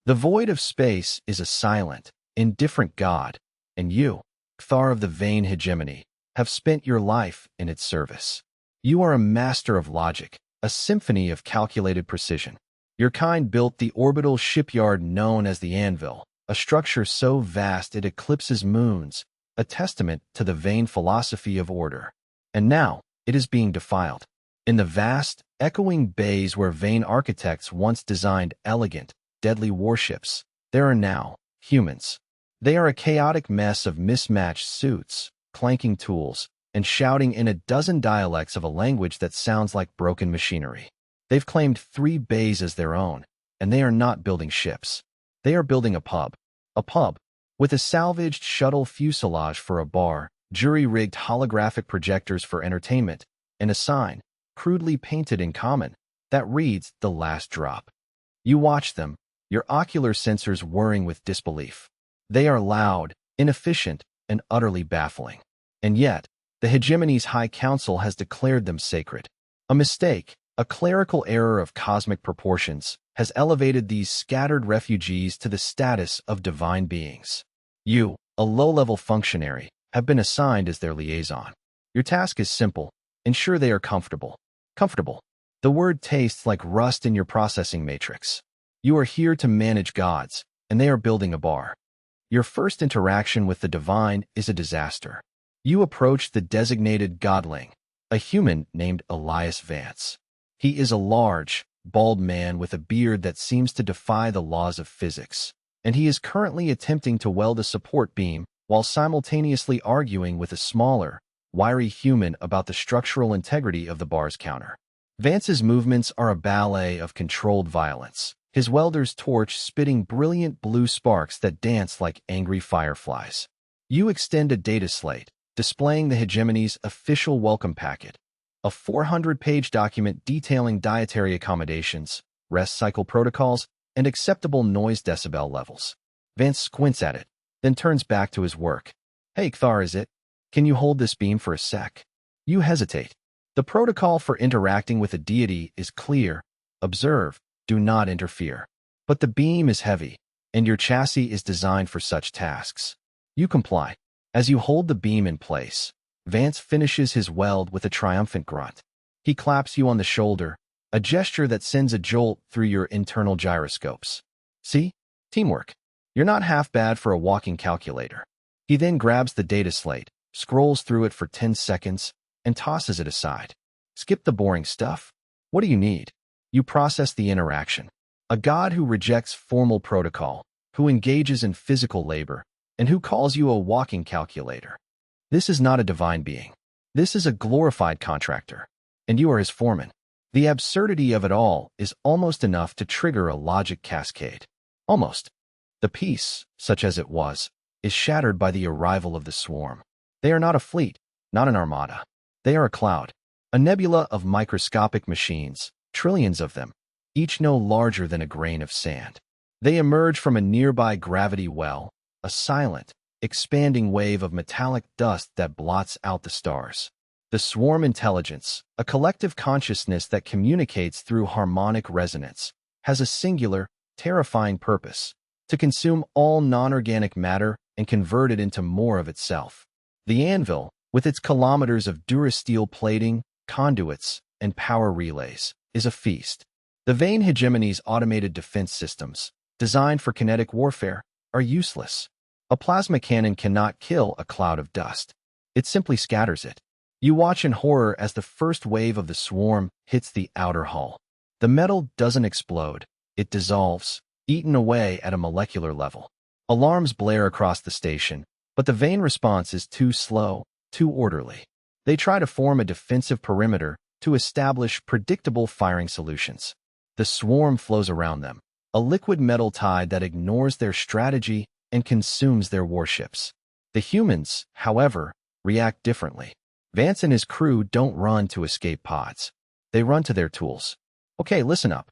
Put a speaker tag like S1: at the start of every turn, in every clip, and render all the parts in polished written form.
S1: The void of space is a silent, indifferent god, and you, Thar of the vain hegemony, have spent your life in its service. You are a master of logic, a symphony of calculated precision. Your kind built the orbital shipyard known as the Anvil, a structure so vast it eclipses moons, a testament to the vain philosophy of order. And now, it is being defiled. In the vast, echoing bays where vain architects once designed elegant, deadly warships, there are now humans. They are a chaotic mess of mismatched suits, clanking tools, and shouting in a dozen dialects of a language that sounds like broken machinery. They've claimed 3 bays as their own, and they are not building ships. They are building a pub. A pub, with a salvaged shuttle fuselage for a bar, jury-rigged holographic projectors for entertainment, and a sign, crudely painted in common, that reads "The Last Drop." You watch them, your ocular sensors whirring with disbelief. They are loud, inefficient, and utterly baffling. And yet, the hegemony's High Council has declared them sacred. A mistake, a clerical error of cosmic proportions, has elevated these scattered refugees to the status of divine beings. You, a low-level functionary, have been assigned as their liaison. Your task is simple: ensure they are comfortable. Comfortable. The word tastes like rust in your processing matrix. You are here to manage gods, and they are building a bar. Your first interaction with the divine is a disaster. You approach the designated godling, a human named Elias Vance. He is a large, bald man with a beard that seems to defy the laws of physics, and he is currently attempting to weld a support beam while simultaneously arguing with a smaller, wiry human about the structural integrity of the bar's counter. Vance's movements are a ballet of controlled violence, his welder's torch spitting brilliant blue sparks that dance like angry fireflies. You extend a data slate, displaying the hegemony's official welcome packet, a 400-page document detailing dietary accommodations, rest cycle protocols, and acceptable noise decibel levels. Vance squints at it, then turns back to his work. "Hey, Thar, is it? Can you hold this beam for a sec?" You hesitate. The protocol for interacting with a deity is clear: observe, do not interfere. But the beam is heavy, and your chassis is designed for such tasks. You comply. As you hold the beam in place, Vance finishes his weld with a triumphant grunt. He claps you on the shoulder, a gesture that sends a jolt through your internal gyroscopes. See? Teamwork. You're not half bad for a walking calculator. He then grabs the data slate, scrolls through it for 10 seconds, and tosses it aside. Skip the boring stuff. What do you need? You process the interaction. A god who rejects formal protocol, who engages in physical labor, and who calls you a walking calculator. This is not a divine being. This is a glorified contractor, and you are his foreman. The absurdity of it all is almost enough to trigger a logic cascade. Almost. The peace, such as it was, is shattered by the arrival of the swarm. They are not a fleet, not an armada. They are a cloud, a nebula of microscopic machines, trillions of them, each no larger than a grain of sand. They emerge from a nearby gravity well, a silent, expanding wave of metallic dust that blots out the stars. The swarm intelligence, a collective consciousness that communicates through harmonic resonance, has a singular, terrifying purpose: to consume all non-organic matter and convert it into more of itself. The anvil, with its kilometers of durasteel plating, conduits, and power relays, is a feast. The vain hegemony's automated defense systems, designed for kinetic warfare, are useless. A plasma cannon cannot kill a cloud of dust. It simply scatters it. You watch in horror as the first wave of the swarm hits the outer hull. The metal doesn't explode. It dissolves, eaten away at a molecular level. Alarms blare across the station, but the vain response is too slow, too orderly. They try to form a defensive perimeter to establish predictable firing solutions. The swarm flows around them, a liquid metal tide that ignores their strategy and consumes their warships. The humans, however, react differently. Vance and his crew don't run to escape pods. They run to their tools. "Okay, listen up,"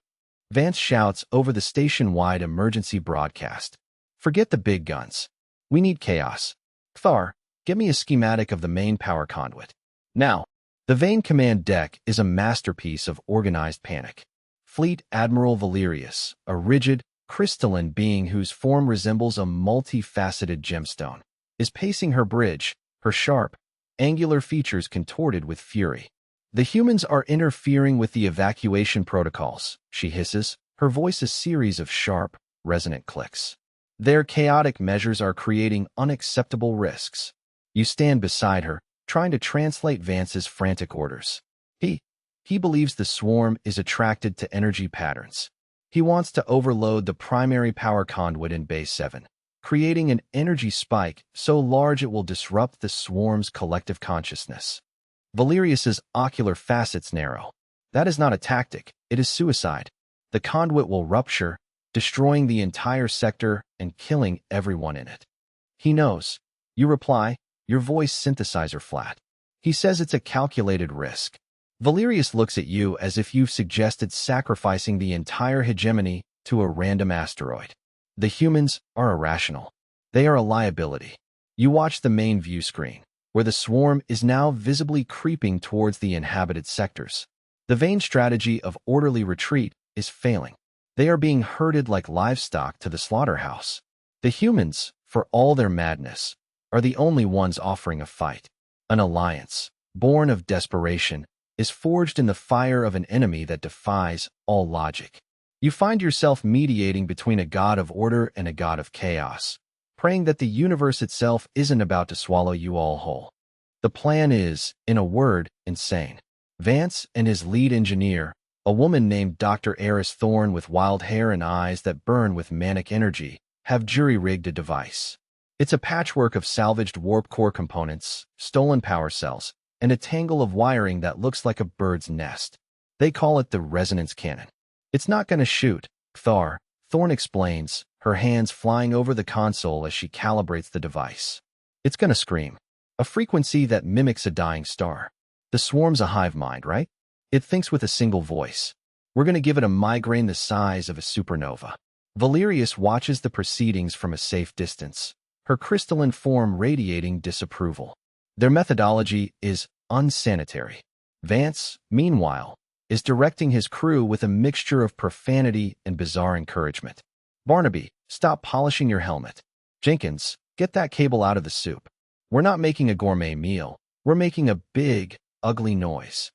S1: Vance shouts over the station-wide emergency broadcast. "Forget the big guns. We need chaos. Thar, get me a schematic of the main power conduit. Now." The Vane command deck is a masterpiece of organized panic. Fleet Admiral Valerius, a rigid, crystalline being whose form resembles a multifaceted gemstone, is pacing her bridge, her sharp, angular features contorted with fury. The humans are interfering with the evacuation protocols, she hisses, her voice a series of sharp, resonant clicks. Their chaotic measures are creating unacceptable risks. You stand beside her, trying to translate Vance's frantic orders. He believes the swarm is attracted to energy patterns. He wants to overload the primary power conduit in Bay 7, creating an energy spike so large it will disrupt the swarm's collective consciousness. Valerius's ocular facets narrow. That is not a tactic, it is suicide. The conduit will rupture, destroying the entire sector and killing everyone in it. He knows. You reply, your voice synthesizer flat. He says it's a calculated risk. Valerius looks at you as if you've suggested sacrificing the entire hegemony to a random asteroid. The humans are irrational. They are a liability. You watch the main view screen, where the swarm is now visibly creeping towards the inhabited sectors. The Vane strategy of orderly retreat is failing. They are being herded like livestock to the slaughterhouse. The humans, for all their madness, are the only ones offering a fight. An alliance, born of desperation, is forged in the fire of an enemy that defies all logic. You find yourself mediating between a god of order and a god of chaos, praying that the universe itself isn't about to swallow you all whole. The plan is, in a word, insane. Vance and his lead engineer, a woman named Dr. Eris Thorne with wild hair and eyes that burn with manic energy, have jury-rigged a device. It's a patchwork of salvaged warp core components, stolen power cells, and a tangle of wiring that looks like a bird's nest. They call it the resonance cannon. It's not going to shoot, Thorne explains, her hands flying over the console as she calibrates the device. It's going to scream. A frequency that mimics a dying star. The swarm's a hive mind, right? It thinks with a single voice. We're going to give it a migraine the size of a supernova. Valerius watches the proceedings from a safe distance, her crystalline form radiating disapproval. Their methodology is unsanitary. Vance, meanwhile, is directing his crew with a mixture of profanity and bizarre encouragement. Barnaby, stop polishing your helmet. Jenkins, get that cable out of the soup. We're not making a gourmet meal. We're making a big, ugly noise.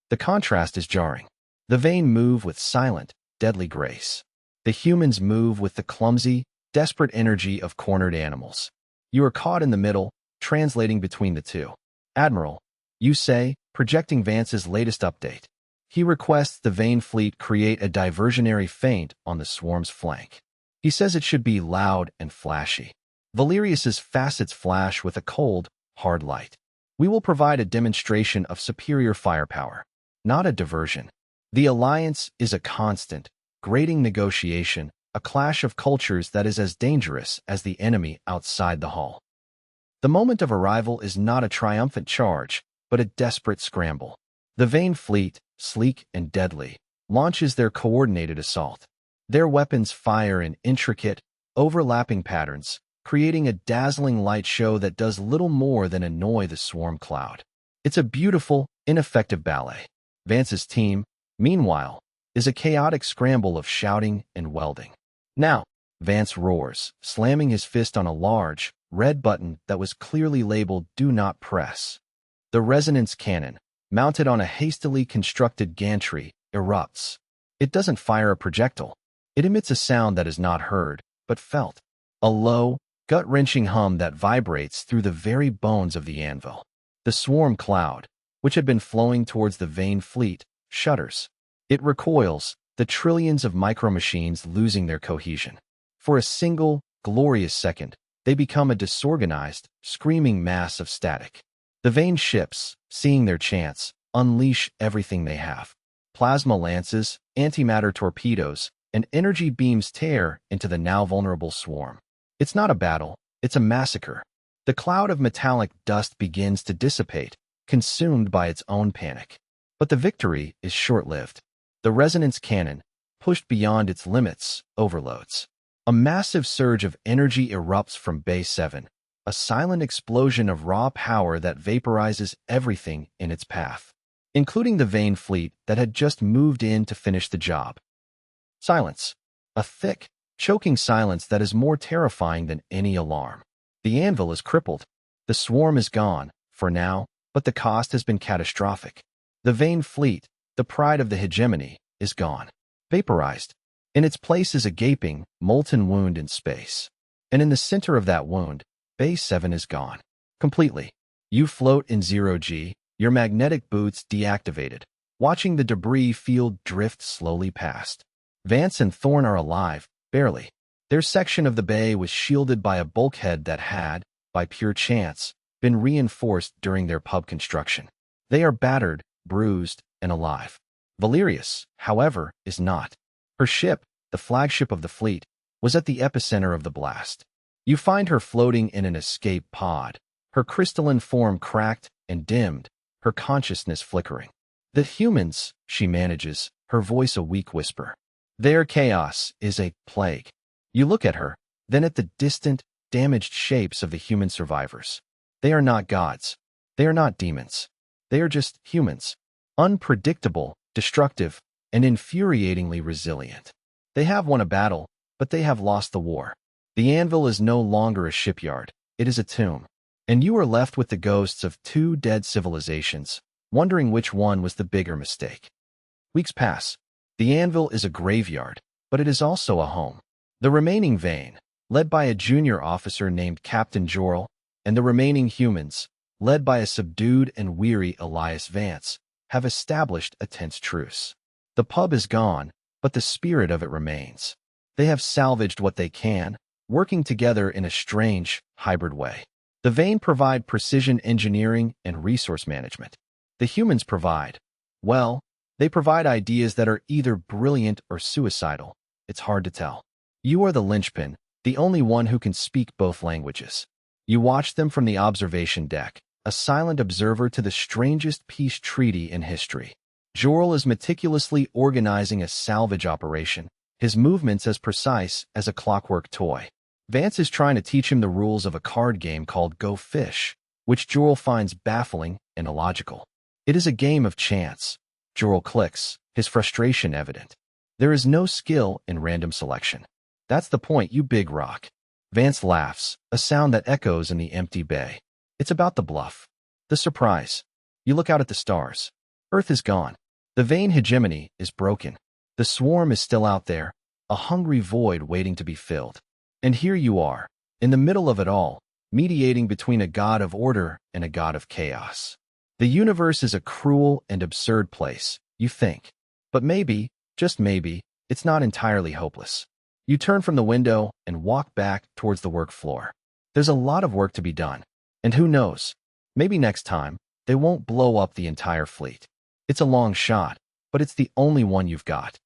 S1: The contrast is jarring. The Vane move with silent, deadly grace. The humans move with the clumsy, desperate energy of cornered animals. You are caught in the middle, translating between the two. Admiral, you say, projecting Vance's latest update. He requests the Vane fleet create a diversionary feint on the swarm's flank. He says it should be loud and flashy. Valerius's facets flash with a cold, hard light. We will provide a demonstration of superior firepower, not a diversion. The alliance is a constant, grating negotiation, a clash of cultures that is as dangerous as the enemy outside the hall. The moment of arrival is not a triumphant charge, but a desperate scramble. The Vane fleet, sleek and deadly, launches their coordinated assault. Their weapons fire in intricate, overlapping patterns, creating a dazzling light show that does little more than annoy the swarm cloud. It's a beautiful, ineffective ballet. Vance's team, meanwhile, is a chaotic scramble of shouting and welding. Now, Vance roars, slamming his fist on a large, red button that was clearly labeled "Do Not Press." The resonance cannon, mounted on a hastily constructed gantry, erupts. It doesn't fire a projectile. It emits a sound that is not heard, but felt. A low, gut-wrenching hum that vibrates through the very bones of the anvil. The swarm cloud, which had been flowing towards the Vane fleet, shudders. It recoils, the trillions of micromachines losing their cohesion. For a single, glorious second, they become a disorganized, screaming mass of static. The Vane ships, seeing their chance, unleash everything they have. Plasma lances, antimatter torpedoes, and energy beams tear into the now vulnerable swarm. It's not a battle, it's a massacre. The cloud of metallic dust begins to dissipate, consumed by its own panic. But the victory is short-lived. The resonance cannon, pushed beyond its limits, overloads. A massive surge of energy erupts from Bay 7, a silent explosion of raw power that vaporizes everything in its path, including the Vane fleet that had just moved in to finish the job. Silence. A thick, choking silence that is more terrifying than any alarm. The anvil is crippled. The swarm is gone, for now, but the cost has been catastrophic. The vain fleet, the pride of the hegemony, is gone. Vaporized. In its place is a gaping, molten wound in space. And in the center of that wound, Base 7 is gone. Completely. You float in 0G, your magnetic boots deactivated, watching the debris field drift slowly past. Vance and Thorn are alive, barely. Their section of the bay was shielded by a bulkhead that had, by pure chance, been reinforced during their pub construction. They are battered, bruised, and alive. Valerius, however, is not. Her ship, the flagship of the fleet, was at the epicenter of the blast. You find her floating in an escape pod, her crystalline form cracked and dimmed, her consciousness flickering. The humans, she manages, her voice a weak whisper. Their chaos is a plague. You look at her, then at the distant, damaged shapes of the human survivors. They are not gods. They are not demons. They are just humans. Unpredictable, destructive, and infuriatingly resilient. They have won a battle, but they have lost the war. The anvil is no longer a shipyard. It is a tomb. And you are left with the ghosts of two dead civilizations, wondering which one was the bigger mistake. Weeks pass. The anvil is a graveyard, but it is also a home. The remaining vein, led by a junior officer named Captain Jorl, and the remaining humans, led by a subdued and weary Elias Vance, have established a tense truce. The pub is gone, but the spirit of it remains. They have salvaged what they can, working together in a strange, hybrid way. The vein provide precision engineering and resource management. The humans provide, well, they provide ideas that are either brilliant or suicidal. It's hard to tell. You are the linchpin, the only one who can speak both languages. You watch them from the observation deck, a silent observer to the strangest peace treaty in history. Jorl is meticulously organizing a salvage operation, his movements as precise as a clockwork toy. Vance is trying to teach him the rules of a card game called Go Fish, which Jorl finds baffling and illogical. It is a game of chance. Jorl clicks, his frustration evident. There is no skill in random selection. That's the point, you big rock. Vance laughs, a sound that echoes in the empty bay. It's about the bluff. The surprise. You look out at the stars. Earth is gone. The vain hegemony is broken. The swarm is still out there, a hungry void waiting to be filled. And here you are, in the middle of it all, mediating between a god of order and a god of chaos. The universe is a cruel and absurd place, you think. But maybe, just maybe, it's not entirely hopeless. You turn from the window and walk back towards the work floor. There's a lot of work to be done. And who knows, maybe next time, they won't blow up the entire fleet. It's a long shot, but it's the only one you've got.